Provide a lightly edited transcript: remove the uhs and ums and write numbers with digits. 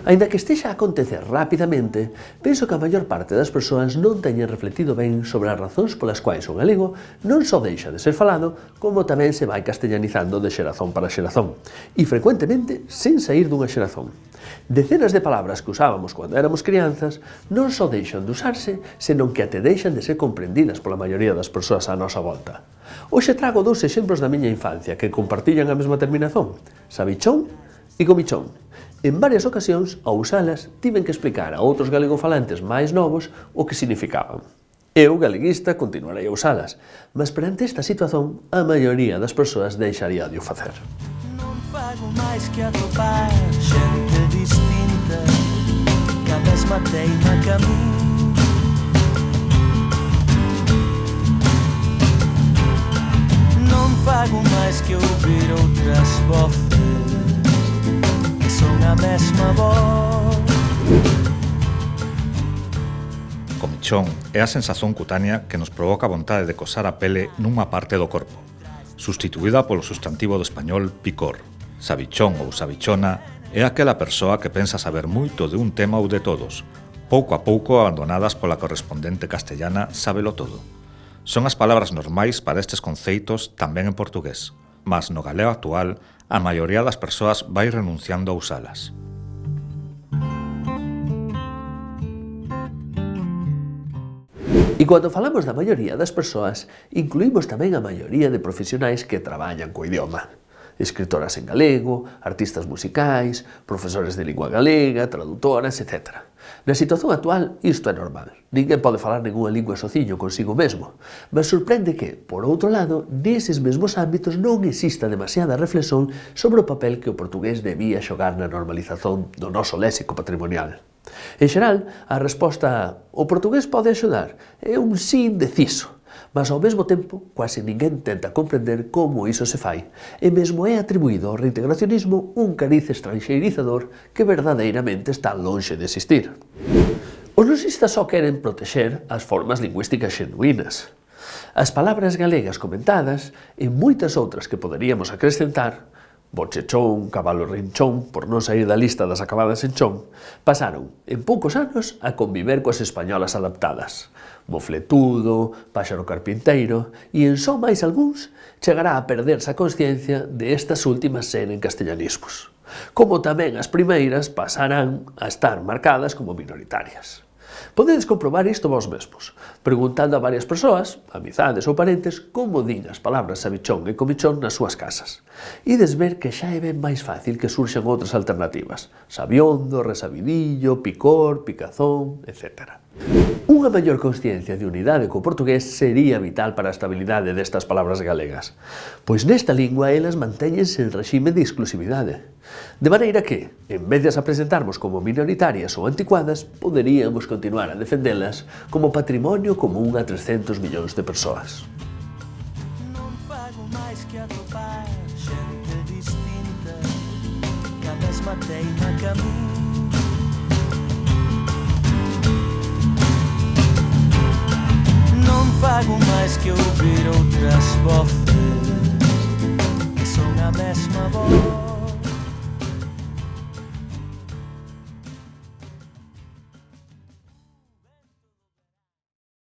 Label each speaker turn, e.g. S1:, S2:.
S1: Aínda que estexa a acontecer rapidamente, penso que a maior parte das persoas non teñen refletido ben sobre as razóns polas quais o galego non só deixa de ser falado, como tamén se vai castellanizando de xerazón para xerazón, e frecuentemente sen saír dunha xerazón. Decenas de palabras que usábamos cando éramos crianzas non só deixan de usarse, senón que até deixan de ser comprendidas pola maioría das persoas á nosa volta. Hoxe trago dous exemplos da miña infancia que compartillan a mesma terminación, sabichón e gomichón. En varias ocasións, ao usalas, tiven que explicar a outros galegofalantes máis novos o que significaban. Eu, galeguista, continuarei a usalas, mas perante esta situación, a maioría das persoas deixaría de o facer.
S2: Non fago máis que atopar xente distinta que a mesma teima que a min. Non fago máis que ouvir outras voces son a mesma voz.
S3: Comichón é a sensación cutánea que nos provoca a vontade de cosar a pele nunha parte do corpo, sustituída polo substantivo do español picor. Sabichón ou sabichona é aquela persoa que pensa saber moito de un tema ou de todos, pouco a pouco abandonadas pola correspondente castellana sábelo todo. Son as palabras normais para estes conceitos tamén en portugués, mas no galego actual a maioría das persoas vai renunciando a usalas.
S1: E cando falamos da maioría das persoas, incluímos tamén a maioría de profesionais que traballan co idioma. Escritoras en galego, artistas musicais, profesores de lingua galega, traductoras, etc. Na situación actual, isto é normal. Ninguén pode falar ninguna lingua sociño consigo mesmo. Mas sorprende que, por outro lado, neses mesmos ámbitos non exista demasiada reflexón sobre o papel que o portugués debía xogar na normalización do noso léxico patrimonial. En xeral, a resposta "o portugués pode axudar" é un sí indeciso, mas ao mesmo tempo quase ninguén tenta comprender como iso se fai, e mesmo é atribuído ao reintegracionismo un cariz estranxeirizador que verdadeiramente está lonxe de existir. Os luxistas só queren protexer as formas lingüísticas xenuínas. As palabras galegas comentadas e moitas outras que poderíamos acrescentar, bochechón, cabalo rinchón, por non sair da lista das acabadas en chón, pasaron, en poucos anos, a conviver coas españolas adaptadas. Mofletudo, páxaro carpinteiro, e en só máis algúns, chegará a perderse a consciencia de estas últimas ser en castellanismos. Como tamén as primeiras pasarán a estar marcadas como minoritarias. Podedes comprobar isto vós mesmos, preguntando a varias persoas, amizades ou parentes, como din as palabras sabichón e comichón nas súas casas. Ides ver que xa é ben máis fácil que surxan outras alternativas, sabiondo, resabidillo, picor, picazón, etc. Unha maior consciencia de unidade co portugués sería vital para a estabilidade destas palabras galegas, pois nesta lingua elas mantéñense en réxime de exclusividade. De maneira que, en vez de as apresentarmos como minoritarias ou anticuadas, poderíamos continuar a defendelas como patrimonio común a 300 millóns de persoas.
S2: Non fago máis que atopar xente distinta que a mesma teima que a min. Non fago máis que ouvir outras voces que son a mesma voz.